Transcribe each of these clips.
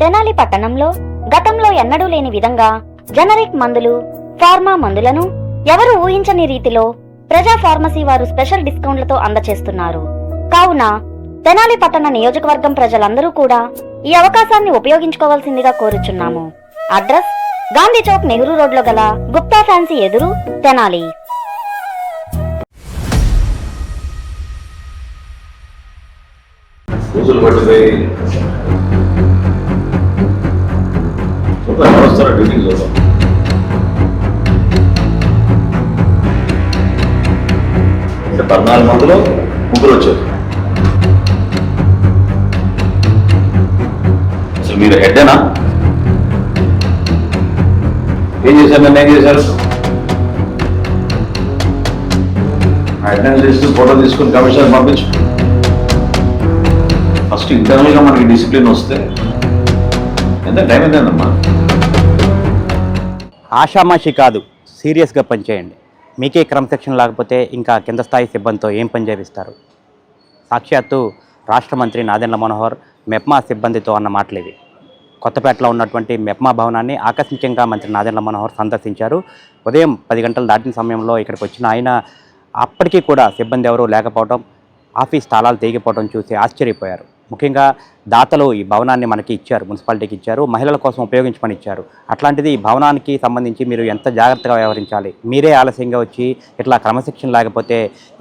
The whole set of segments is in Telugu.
తెనాలి పట్టణంలో గతంలో ఎన్నడూ లేని విధంగా జనరిక్ మందులు, ఫార్మా మందులను ఎవరు ఊహించని రీతిలో ప్రజా ఫార్మసీ వారు స్పెషల్ డిస్కౌంట్లతో అందచేస్తున్నారు. కావున తెనాలి పట్టణ నియోజకవర్గం ప్రజలందరూ కూడా ఈ అవకాశాన్ని ఉపయోగించుకోవాల్సిందిగా కోరుచున్నాము. అడ్రస్ గాంధీ చౌక్, నెహ్రూ రోడ్లో గల గుప్తా ఫ్యాన్సీ ఎదురు, తెనాలి. అంటే 14 మందిలో ముగ్గురు వచ్చారు. అసలు మీరు హెడ్డేనా? ఏం చేశారు? నన్ను ఏం చేశారు? అటెండెన్స్ తీసుకుని ఫోటో తీసుకుని కమిషనర్ పంపించు. ఫస్ట్ ఇంటర్నల్గా మనకి డిసిప్లిన్ వస్తే ఎంత టైం ఎంతమ్మా? ఆషామాషి కాదు, సీరియస్గా పనిచేయండి. మీకే క్రమశిక్షణ లేకపోతే ఇంకా కింద స్థాయి సిబ్బందితో ఏం పని చేపిస్తారు? సాక్షాత్తు రాష్ట్ర మంత్రి నాదెండ్ల మనోహర్ మెప్మా సిబ్బందితో అన్న మాటలు ఇవి. కొత్తపేటలో ఉన్నటువంటి మెప్మా భవనాన్ని ఆకస్మికంగా మంత్రి నాదెండ్ల మనోహర్ సందర్శించారు. ఉదయం 10 గంటలు దాటిన సమయంలో ఇక్కడికి వచ్చిన ఆయన అప్పటికీ కూడా సిబ్బంది ఎవరూ లేకపోవడం, ఆఫీస్ తాళాలు తెగిపోవడం చూసి ఆశ్చర్యపోయారు. ముఖ్యంగా దాతలు ఈ భవనాన్ని మనకి ఇచ్చారు, మున్సిపాలిటీకి ఇచ్చారు, మహిళల కోసం ఉపయోగించమని ఇచ్చారు. అట్లాంటిది ఈ భవనానికి సంబంధించి మీరు ఎంత జాగ్రత్తగా వ్యవహరించాలి? మీరే ఆలస్యంగా వచ్చి ఇట్లా క్రమశిక్షణ లేకపోతే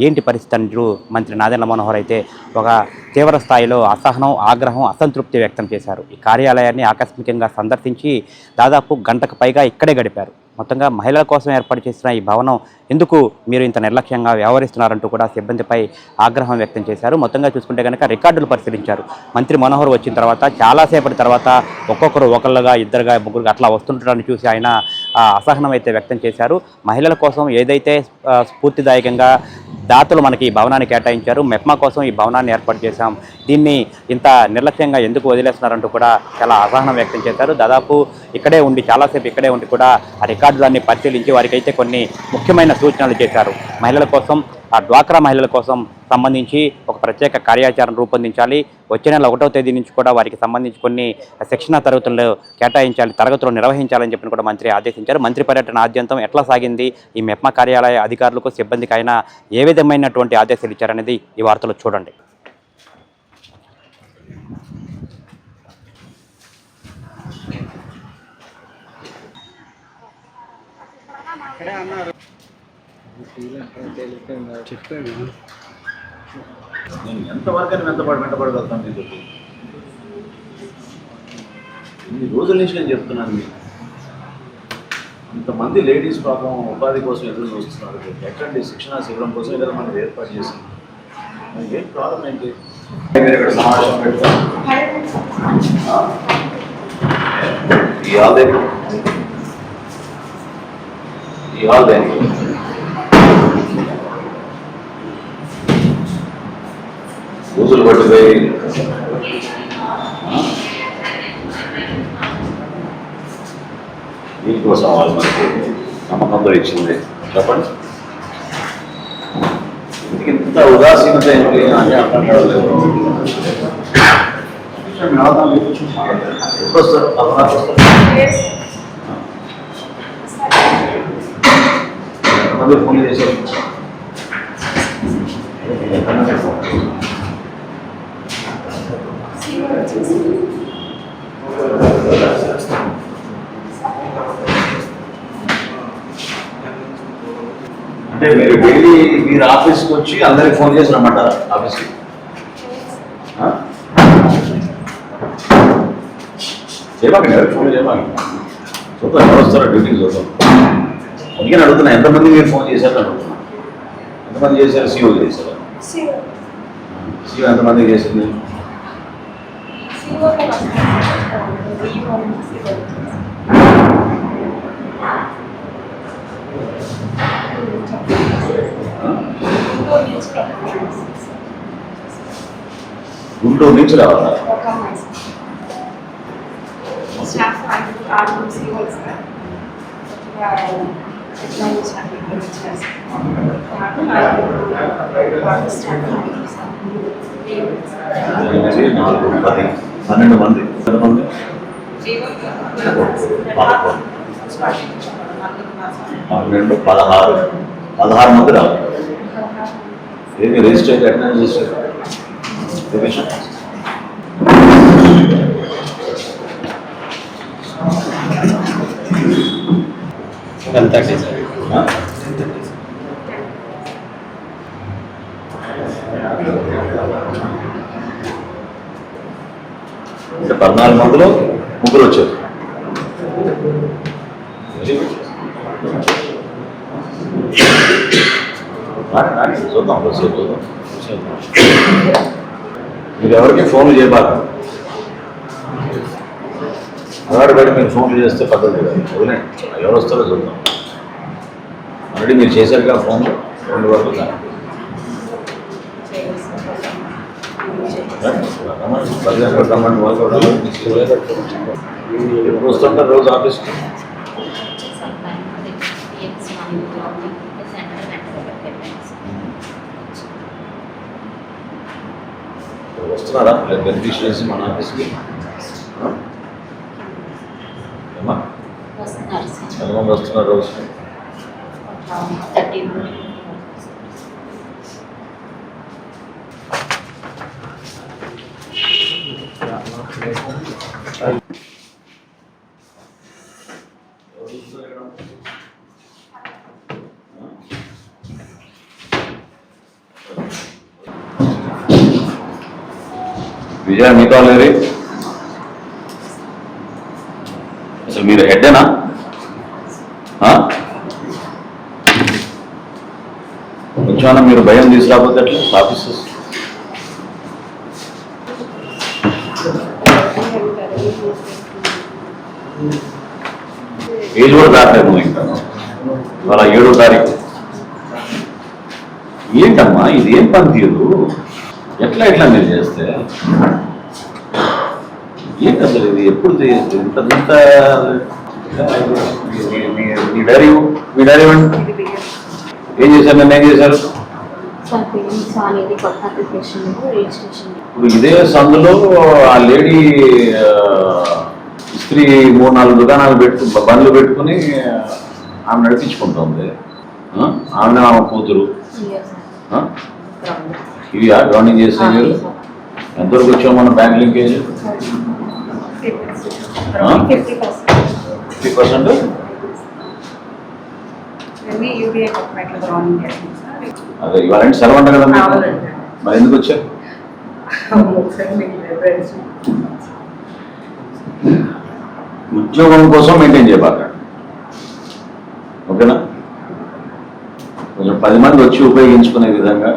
ఏంటి పరిస్థితి అంటూ మంత్రి నాదెండ్ల మనోహర్ అయితే ఒక తీవ్ర స్థాయిలో అసహనం, ఆగ్రహం, అసంతృప్తి వ్యక్తం చేశారు. ఈ కార్యాలయాన్ని ఆకస్మికంగా సందర్శించి దాదాపు గంటకు పైగా ఇక్కడే గడిపారు. మొత్తంగా మహిళల కోసం ఏర్పాటు చేసిన ఈ భవనం ఎందుకు మీరు ఇంత నిర్లక్ష్యంగా వ్యవహరిస్తున్నారంటూ కూడా సిబ్బందిపై ఆగ్రహం వ్యక్తం చేశారు. మొత్తంగా చూసుకుంటే కనుక రికార్డులు పరిశీలించారు. మంత్రి మనోహర్ వచ్చిన తర్వాత చాలాసేపటి తర్వాత ఒక్కొక్కరు ఒకళ్ళుగా, ఇద్దరుగా, ముగ్గురుగా అట్లా వస్తుండటాన్ని చూసి ఆయన అసహనం అయితే వ్యక్తం చేశారు. మహిళల కోసం ఏదైతే స్ఫూర్తిదాయకంగా దాతలు మనకి ఈ భవనాన్ని కేటాయించారు, మెప్మా కోసం ఈ భవనాన్ని ఏర్పాటు చేశాం, దీన్ని ఇంత నిర్లక్ష్యంగా ఎందుకు వదిలేస్తున్నారంటూ కూడా చాలా అసహనం వ్యక్తం చేశారు. దాదాపు ఇక్కడే ఉండి, చాలాసేపు ఇక్కడే ఉండి కూడా ఆ రికార్డులన్నీ పరిశీలించి వారికి అయితే కొన్ని ముఖ్యమైన సూచనలు చేశారు. మహిళల కోసం, ఆ డ్వాక్రా మహిళల కోసం సంబంధించి ఒక ప్రత్యేక కార్యాచరణ రూపొందించాలి. వచ్చే నెల 1వ తేదీ నుంచి కూడా వారికి సంబంధించి కొన్ని శిక్షణ తరగతులు కేటాయించాలి, తరగతులు నిర్వహించాలని చెప్పి కూడా మంత్రి ఆదేశించారు. మంత్రి పర్యటన ఆద్యంతం ఎట్లా సాగింది, ఈ మెప్మా కార్యాలయ అధికారులకు, సిబ్బందికి అయినా ఏ విధమైనటువంటి ఆదేశాలు ఇచ్చారనేది ఈ వార్తలో చూడండి. నేను ఎంతవరకు వెంటబడగలుగుతాను? మీకు ఇన్ని రోజుల నుంచి నేను చెప్తున్నాను, మీకు ఇంతమంది లేడీస్ పాపం ఉపాధి కోసం ఎదురు చూస్తున్నారు. ఎట్లాంటి శిక్షణ శిబిరం కోసం ఏదైనా మనం ఏర్పాటు చేసాం. ఏం ప్రాబ్లం ఏంటి? మీరు ఇక్కడ సమావేశం పెడతాం ఈ హాల్ దేనికి? రోజులు పట్టిపోయి దీనికోసం వాళ్ళు మనకి నమ్మకంతో ఇచ్చింది. చెప్పండి, ఇంత ఉదాసీనత ఏంటి అని అర్థం కావలేదు. ఎప్పుడు వస్తారు? 14 వస్తారు. ఎంతమంది ఫోన్ చేశారు? అంటే మీరు డైలీ మీరు ఆఫీస్కి వచ్చి అందరికి ఫోన్ చేసి రమ్మంటారా ఆఫీస్కి? చేయమాకండి, ఎవరికి ఫోన్ చేయమాకండి. చూద్దాం ఎవరు వస్తారో డ్యూటీకి చూద్దాం. అందుకని అడుగుతున్నా, ఎంతమంది మీరు ఫోన్ చేశారని అడుగుతున్నా. ఎంతమంది చేశారు? సీఓ చేశారు. సీఓ ఎంతమంది చేసింది? గుంటూరు నుంచి రావాలా? మంది. ఎంతమంది? 12 16 మంది రావాలి. ఏమి రిజిస్టర్ అయితే ఎట్లా రిజిస్టర్ అంటే 14 మందిలో 3 వచ్చారు. చూద్దాం చూద్దాం. మీరు ఎవరికి ఫోన్లు చేయబాక, అలవాటు పెట్టి మీరు ఫోన్లు చేస్తే పద్ధతి కదా. వదిలేండి, ఎవరు వస్తారో చూద్దాం. ఆల్రెడీ మీరు చేశారు కదా ఫోన్లు 2 వరకు. ఎప్పుడు వస్తుంటారు రోజు ఆఫీస్కి? వస్తున్నారా బెనిఫిషియరీస్ మన ఆఫీస్కి? ఎంతమంది వస్తున్నారు రోజు? విజయ మీతో లేరు. అసలు మీరు హెడ్డేనా? కొంచెం మీరు భయం తీసుకురాకపోతే ఎట్లా ఆఫీసెస్? ఏజ్ కూడా దాటలేదు నువ్వు ఇంకా. ఇవాళ 7వ తారీఖు. ఏంటమ్మా ఇది, ఏం పనితీరు? ఎట్లా మీరు చేస్తే ఏంటి అసలు ఇది? ఎప్పుడు ఇంత మీ డైరీ ఏం చేశారు? నన్ను ఏం చేశారు? ఇప్పుడు ఇదే సందులో ఆ లేడీ స్త్రీ 3-4 దుకాణాలు బండ్లు పెట్టుకుని ఆమె నడిపించుకుంటుంది. ఆమె కూతురు ఇవి గ్రౌండింగ్ చేస్తే మీరు ఎంతవరకు వచ్చాము? మన బ్యాంక్ లింకేజ్ 50%. అదే ఇవాళ సెలవు అంట కదా మీకు, మరి ఎందుకు వచ్చారు? ఉద్యోగం కోసం మెయింటైన్ చేయబాక, ఓకేనా? కొంచెం 10 మంది వచ్చి ఉపయోగించుకునే విధంగా,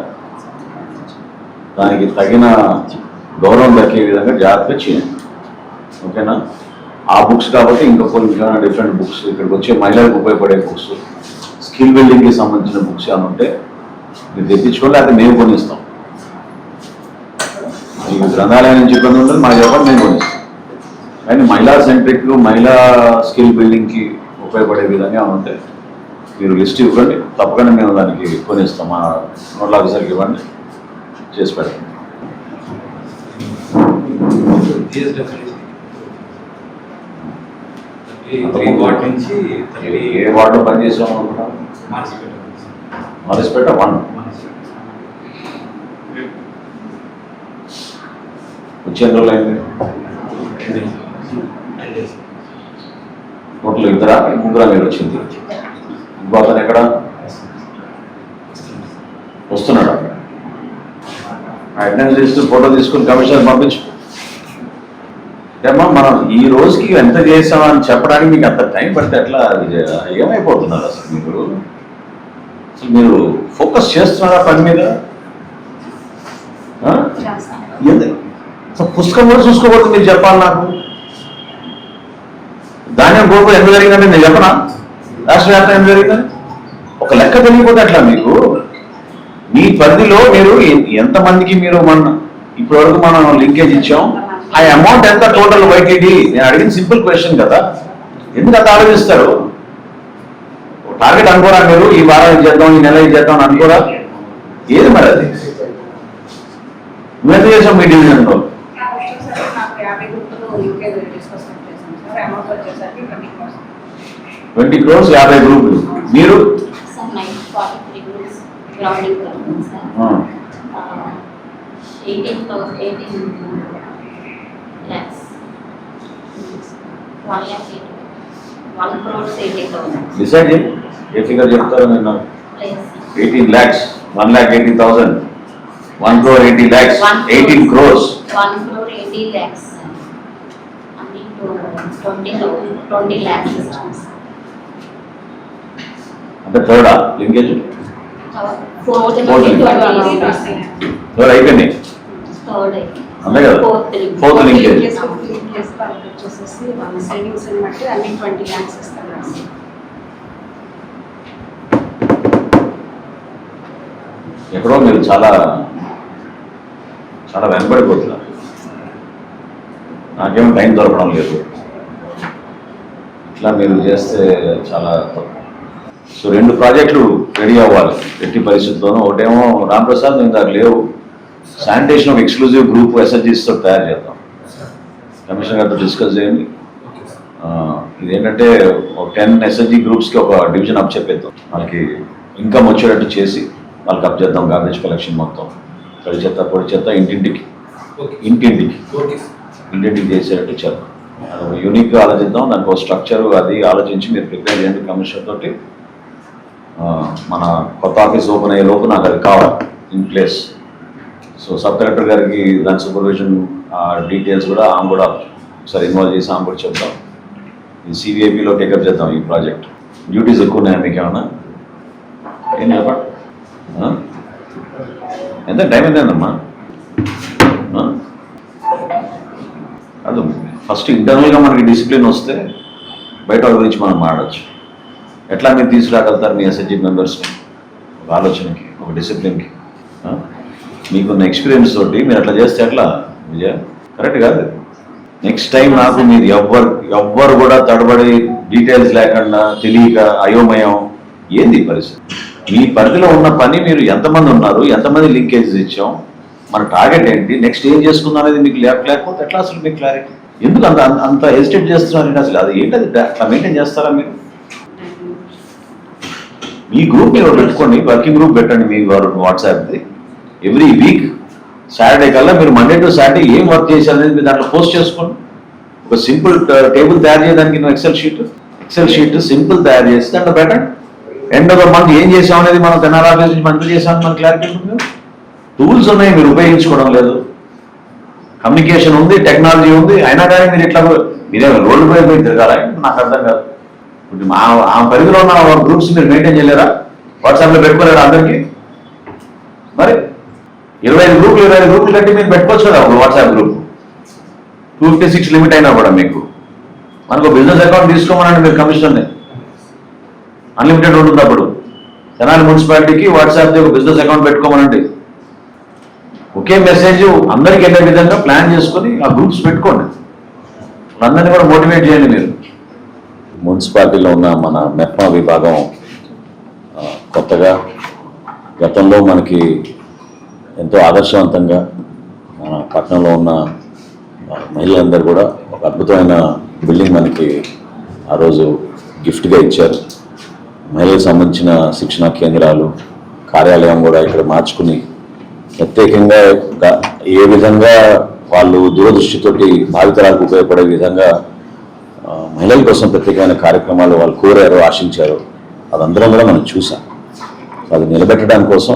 దానికి తగిన గౌరవం దక్కే విధంగా జాగ్రత్తగా చేయండి, ఓకేనా? ఆ బుక్స్ కాబట్టి ఇంకా కొన్ని డిఫరెంట్ బుక్స్, ఇక్కడికి వచ్చే మహిళలకు ఉపయోగపడే బుక్స్, స్కిల్ బిల్డింగ్కి సంబంధించిన బుక్స్ ఏమైనా ఉంటే మీరు తెప్పించుకోండి, అయితే మేము కొనిస్తాం. మీకు గ్రంథాలయం నుంచి ఇబ్బంది ఉంటుంది, మాకు చెప్పండి, మేము కొనిస్తాం. కానీ మహిళా సెంట్రిక్, మహిళా స్కిల్ బిల్డింగ్కి ఉపయోగపడే విధంగా ఏమైనా ఉంటే మీరు లిస్ట్ ఇవ్వండి, తప్పకుండా మేము దానికి కొనిస్తాం. మా నోట్ల ఆఫీసర్కి ఇవ్వండి, చేసి పెట్టండి. ఏ వార్డులో పనిచేసాం అనుకుంటున్నాం? మారిసిపేట 1. వచ్చే ఎన్ని రోజులు అయింది? టోటల్ 2 మీరు వచ్చింది. ఇంకో అతను ఎక్కడ వస్తున్నాడు? అటెండెన్స్ లిస్ట్ ఫోటో తీసుకుని కమిషనర్ పంపించు. ఏమో మనం ఈ రోజుకి ఎంత చేసామని చెప్పడానికి మీకు అంత టైం పడితే ఎట్లా? ఏమైపోతున్నారు అసలు మీరు ఫోకస్ చేస్తున్నారా పని మీద? పుస్తకం కూడా చూసుకోకూడదు మీరు చెప్పాలి నాకు. ధాన్యం గోపురం ఎంత జరిగిందంటే నేను చెప్పనా? రాష్ట్ర వ్యాప్తంగా ఎంత జరిగిందని ఒక లెక్క తెలియకపోతే ఎట్లా? మీకు మీ పరిధిలో మీరు ఎంతమందికి మీరు ఇప్పటి వరకు మనం లింకేజ్ ఇచ్చాం, ఆ అమౌంట్ ఎంత టోటల్ వైటీడీ? నేను అడిగిన సింపుల్ క్వశ్చన్ కదా, ఎందుకు అంత ఆలోచిస్తారు? టార్గెట్ అనుకోరా మీరు? ఈ వారం ఇది చేద్దాం, ఈ నెల ఇది చేద్దాం అని అనుకోరా? ఏది మరి అది? నువ్వు ఎంత చేసావు మీ డివిజన్లో? టోటల్ అమౌంట్ వచ్చేసరికి 20 crores 50 గ్రూపులు. మీరు Some 943 groups grounding government, sir. 18 lakhs. 1 crore 80,000. Decide చేయండి ఏ ఫిగర్ చెప్తారో నేను నాకు. Yes. 18 lakhs, 1,80,000, 1 crore 80 lakhs, 18 crores. 1 crore 80 lakhs. Only 20 lakhs. అంటే థర్డా లింకేజ్? Fourth Fourth. థర్డ్ అయిపోయింది అంతే కదా? Fourth linkage. వచ్చేసేసి మన సేవింగ్స్ బట్టి అన్ని 20 lakhs ఇస్తారు. ఎక్కడో మీరు చాలా చాలా వెనబడిపోతున్నారు. నాకేమో టైం దొరకడం లేదు. ఇట్లా మీరు చేస్తే చాలా తప్పు. సో 2 ప్రాజెక్టులు రెడీ అవ్వాలి ఎట్టి పరిస్థితుల్లోనూ. ఒకటేమో రాంప్రసాద్ నేను దాకా లేవు, శానిటేషన్ ఒక ఎక్స్క్లూజివ్ గ్రూప్ ఎస్ఎస్జీస్తో తయారు చేద్దాం. కమిషనర్ గారితో డిస్కస్ చేయండి. ఇదేంటంటే ఒక 10 ఎస్ఎస్జీ గ్రూప్స్కి ఒక డివిజన్ అప్ చెప్పేద్దాం. వాళ్ళకి ఇన్కమ్ వచ్చేటట్టు చేసి వాళ్ళకి అప్ చేద్దాం. గార్బేజ్ కలెక్షన్ మొత్తం తడి చెత్త పొడి చెత్త ఇంటింటికి చేసేటట్టు చేద్దాం. యూనిక్గా ఆలోచిద్దాం. దానికి ఒక స్ట్రక్చర్ అది ఆలోచించి మీరు ప్రిపేర్ చేయండి కమిషనర్ తోటి. మన కొత్త ఆఫీస్ ఓపెన్ అయ్యే లోపు నాకు అది కావాలి in place. So sub collector గారికి దాని సూపర్విజన్ డీటెయిల్స్ కూడా ఆమె కూడా ఒకసారి ఇన్వాల్వ్ చేసి ఆమె కూడా చెప్తాం. ఈ సివిఐపిలో టేకప్ చేద్దాం ఈ ప్రాజెక్ట్. డ్యూటీస్ ఎక్కువ ఉన్నాయా మీకు ఏమన్నా? ఏం చెప్పండి. ఎంత టైం ఎంతమ్మా? అది ఫస్ట్ ఇంటర్నల్గా మనకి డిసిప్లిన్ వస్తే బయట వాళ్ళ గురించి మనం మాడచ్చు. ఎట్లా మీరు తీసుకురాగలుగుతారు మీ ఎస్ఎస్జీ మెంబర్స్ని ఒక ఆలోచనకి, ఒక డిసిప్లిన్కి? మీకున్న ఎక్స్పీరియన్స్ తోటి మీరు అట్లా చేస్తే ఎట్లా విజయ? కరెక్ట్ కాదు. నెక్స్ట్ టైం నాకు మీరు ఎవ్వరు కూడా తడబడి డీటెయిల్స్ లేకుండా తెలియక అయోమయం ఏంది పరిస్థితి? మీ పరిధిలో ఉన్న పని మీరు ఎంతమంది ఉన్నారు, ఎంతమంది లింకేజెస్ ఇచ్చాం, మన టార్గెట్ ఏంటి, నెక్స్ట్ ఏం చేసుకుందాం అనేది మీకు లేకపోతే ఎట్లా అసలు మీకు క్లారిటీ? ఎందుకు అంత హెసిటేట్ చేస్తున్నారు అసలు? అది ఏంటది అట్లా మెయింటైన్ చేస్తారా మీరు? మీ గ్రూప్ని ఎవరు పెట్టుకోండి, వర్కింగ్ గ్రూప్ పెట్టండి మీ వాట్సాప్ది. ఎవ్రీ వీక్ సాటర్డే కల్లా మీరు మండే టు సాటర్డే ఏం వర్క్ చేశారు అనేది మీరు దాంట్లో పోస్ట్ చేసుకోండి. ఒక సింపుల్ టేబుల్ తయారు చేయడానికి ఎక్సెల్ షీట్ సింపుల్ తయారు చేసి దాంట్లో పెట్టండి. ఎండ్ ఆఫ్ ద మంత్ ఏం చేసాం అనేది మనం తెనాలి ఆఫీస్ నుంచి మంత్ చేసామని మనకు క్లారిటీ ఉంటుంది. టూల్స్ ఉన్నాయి, మీరు ఉపయోగించుకోవడం లేదు. కమ్యూనికేషన్ ఉంది, టెక్నాలజీ ఉంది, అయినా కానీ మీరు ఇట్లా మీరే రోడ్డు పై పోయి తిరగాల? నాకు అర్థం కాదు. ఇప్పుడు ఆ పరిధిలో ఉన్న గ్రూప్స్ మీరు మెయింటైన్ చేయలేరా? వాట్సాప్లో పెట్టుకోలేరా అందరికీ? మరి 25 గ్రూపులు కట్టి మీరు పెట్టుకోవచ్చు కదా ఒక వాట్సాప్ గ్రూప్. 256 లిమిట్ అయినా కూడా మీకు మనకు బిజినెస్ అకౌంట్ తీసుకోమనండి మీరు కమిషన్ని. అన్లిమిటెడ్ ఉంటుంది అప్పుడు. తెనాలి మున్సిపాలిటీకి వాట్సాప్ది ఒక బిజినెస్ అకౌంట్ పెట్టుకోమనండి. ఒకే మెసేజ్ అందరికీ వెళ్ళే విధంగా ప్లాన్ చేసుకొని ఆ గ్రూప్స్ పెట్టుకోండి. అందరినీ కూడా మోటివేట్ చేయండి మీరు. మున్సిపాలిటీలో ఉన్న మన మెప్మా విభాగం కొత్తగా గతంలో మనకి ఎంతో ఆదర్శవంతంగా మన పట్టణంలో ఉన్న మహిళలందరూ కూడా ఒక అద్భుతమైన బిల్డింగ్ మనకి ఆ రోజు గిఫ్ట్గా ఇచ్చారు. మహిళలకు సంబంధించిన శిక్షణా కేంద్రాలు, కార్యాలయం కూడా ఇక్కడ మార్చుకుని ప్రత్యేకంగా ఏ విధంగా వాళ్ళు దూరదృష్టితోటి భావితరాలకు ఉపయోగపడే విధంగా మహిళల కోసం ప్రత్యేకమైన కార్యక్రమాలు వాళ్ళు కోరారు, ఆశించారు. అదందరం కూడా మనం చూసాం. అది నిలబెట్టడం కోసం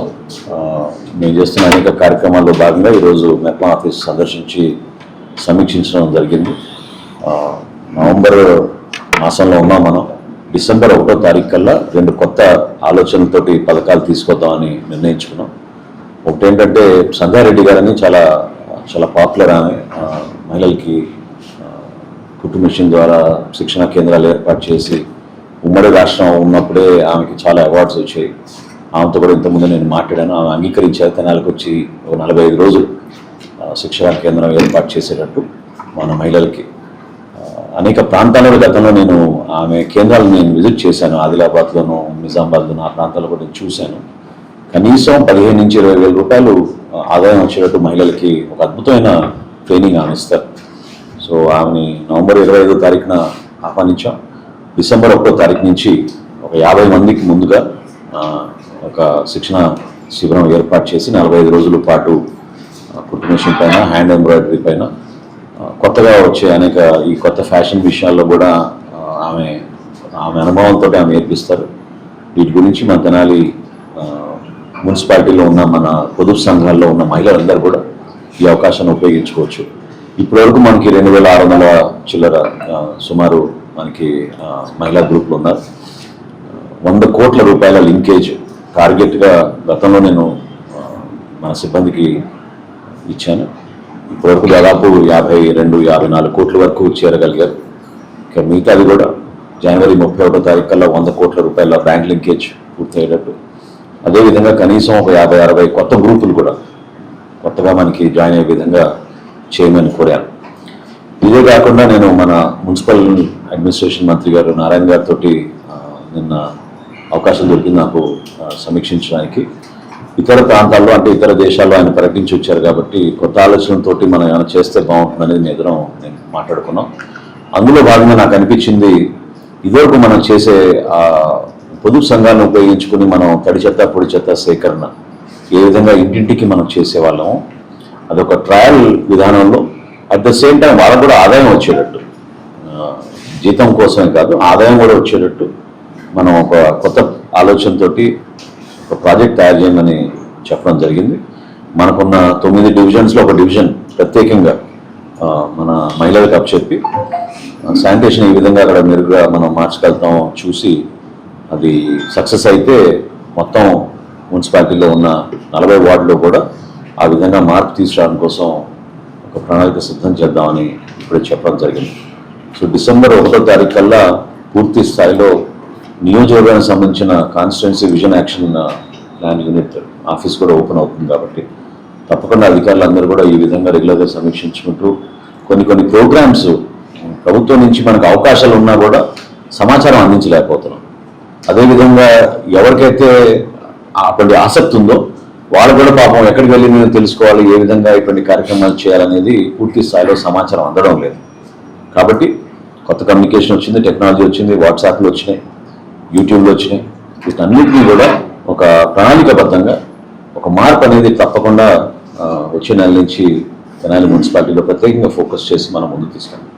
మేము చేస్తున్న అనేక కార్యక్రమాల్లో భాగంగా ఈరోజు మెప్మా ఆఫీస్ సందర్శించి సమీక్షించడం జరిగింది. నవంబర్ మాసంలో ఉన్నాం మనం. డిసెంబర్ 1వ తారీఖు కల్లా 2 కొత్త ఆలోచనలతోటి పథకాలు తీసుకొద్దామని నిర్ణయించుకున్నాం. ఒకటి ఏంటంటే సంగారెడ్డి గారని చాలా పాపులర్ ఆమె. మహిళలకి కుట్టు మిషన్ ద్వారా శిక్షణా కేంద్రాలు ఏర్పాటు చేసి ఉమ్మడి రాష్ట్రం ఉన్నప్పుడే ఆమెకి చాలా అవార్డ్స్ వచ్చాయి. ఆమెతో కూడా ఇంతకుముందు నేను మాట్లాడాను. ఆమె అంగీకరించారు తెనాలకు వచ్చి ఒక 45 రోజులు శిక్షణా కేంద్రం ఏర్పాటు చేసేటట్టు మన మహిళలకి. అనేక ప్రాంతాలలో గతంలో నేను ఆమె కేంద్రాలను నేను విజిట్ చేశాను. ఆదిలాబాద్లోను, నిజామాబాద్లోను ఆ ప్రాంతాల్లో కూడా నేను చూశాను. కనీసం 15 నుంచి 20 వేల రూపాయలు ఆదాయం వచ్చేటట్టు మహిళలకి ఒక అద్భుతమైన ట్రైనింగ్ ఆమె ఇస్తారు. సో ఆమెని నవంబర్ 25వ తారీఖున ఆహ్వానించాం. డిసెంబర్ 1వ తారీఖు నుంచి ఒక 50 మందికి ముందుగా ఒక శిక్షణ శిబిరం ఏర్పాటు చేసి 45 రోజుల పాటు కుట్టు మెషిన్ పైన, హ్యాండ్ ఎంబ్రాయిడరీ పైన, కొత్తగా వచ్చే అనేక ఈ కొత్త ఫ్యాషన్ విషయాల్లో కూడా ఆమె అనుభవంతో ఆమె నేర్పిస్తారు. వీటి గురించి మన తెనాలి మున్సిపాలిటీలో ఉన్న మన పొదుపు సంఘాల్లో ఉన్న మహిళలందరూ కూడా ఈ అవకాశాన్ని ఉపయోగించుకోవచ్చు. ఇప్పటివరకు మనకి 2600 చిల్లర సుమారు మనకి మహిళా గ్రూపులు ఉన్నారు. 100 కోట్ల రూపాయల లింకేజ్ టార్గెట్గా గతంలో నేను మన సిబ్బందికి ఇచ్చాను. ఇప్పటివరకు దాదాపు 52-54 కోట్ల వరకు చేరగలిగారు. ఇక మిగతాది కూడా జనవరి 31వ తారీఖు కల్లా 100 కోట్ల రూపాయల బ్యాంక్ లింకేజ్ పూర్తయ్యేటట్టు, అదేవిధంగా కనీసం ఒక 50-60 కొత్త గ్రూపులు కూడా కొత్తగా మనకి జాయిన్ అయ్యే విధంగా చేయమని కోరాను. ఇదే కాకుండా నేను మన మున్సిపల్ అడ్మినిస్ట్రేషన్ మంత్రి గారు నారాయణ గారితో నిన్న అవకాశం దొరికింది నాకు సమీక్షించడానికి. ఇతర ప్రాంతాల్లో అంటే ఇతర దేశాల్లో ఆయన పర్యటించి వచ్చారు కాబట్టి కొత్త ఆలోచనలతో మనం ఏమైనా చేస్తే బాగుంటుందనేది నేను మాట్లాడుకున్నాం. అందులో భాగంగా నాకు అనిపించింది, ఇదివరకు మనం చేసే పొదుపు సంఘాలను ఉపయోగించుకుని మనం తడి చెత్త పొడి చెత్త సేకరణ ఏ విధంగా ఇంటింటికి మనం చేసేవాళ్ళము, అదొక ట్రయల్ విధానంలో అట్ ద సేమ్ టైం వాళ్ళకు కూడా ఆదాయం వచ్చేటట్టు, జీతం కోసమే కాదు ఆదాయం కూడా వచ్చేటట్టు మనం ఒక కొత్త ఆలోచనతోటి ఒక ప్రాజెక్ట్ తయారు చేయమని చెప్పడం జరిగింది. మనకున్న 9 డివిజన్స్లో ఒక డివిజన్ ప్రత్యేకంగా మన మహిళలకు అప్పచెప్పి శానిటేషన్ ఈ విధంగా అక్కడ మెరుగుగా మనం మార్చగలుగుతాం చూసి అది సక్సెస్ అయితే మొత్తం మున్సిపాలిటీలో ఉన్న 40 వార్డులో కూడా ఆ విధంగా మార్పు తీసుకురావడం కోసం ఒక ప్రణాళిక సిద్ధం చేద్దామని ఇప్పుడే చెప్పడం జరిగింది. సో డిసెంబర్ 1వ తారీఖు కల్లా పూర్తి స్థాయిలో నియోజకవర్గానికి సంబంధించిన constituency vision action plan unit office కూడా ఓపెన్ అవుతుంది కాబట్టి తప్పకుండా అధికారులందరూ కూడా ఈ విధంగా రెగ్యులర్గా సమీక్షించుకుంటూ కొన్ని ప్రోగ్రామ్స్ ప్రభుత్వం నుంచి మనకు అవకాశాలు ఉన్నా కూడా సమాచారం అందించలేకపోతున్నాం. అదేవిధంగా ఎవరికైతే అటువంటి ఆసక్తి ఉందో వాళ్ళు కూడా పాపం ఎక్కడికి వెళ్ళి నేను తెలుసుకోవాలి, ఏ విధంగా ఇటువంటి కార్యక్రమాలు చేయాలనేది పూర్తి స్థాయిలో సమాచారం అందడం లేదు. కాబట్టి కొత్త కమ్యూనికేషన్ వచ్చింది, టెక్నాలజీ వచ్చింది, వాట్సాప్లు వచ్చినాయి, యూట్యూబ్లో వచ్చినాయి. వీటన్నిటినీ కూడా ఒక ప్రణాళికబద్ధంగా ఒక మార్పు అనేది తప్పకుండా వచ్చే నెల నుంచి తెనాలి మున్సిపాలిటీలో ప్రత్యేకంగా ఫోకస్ చేసి మనం ముందుకు తీసుకెళ్ళాం.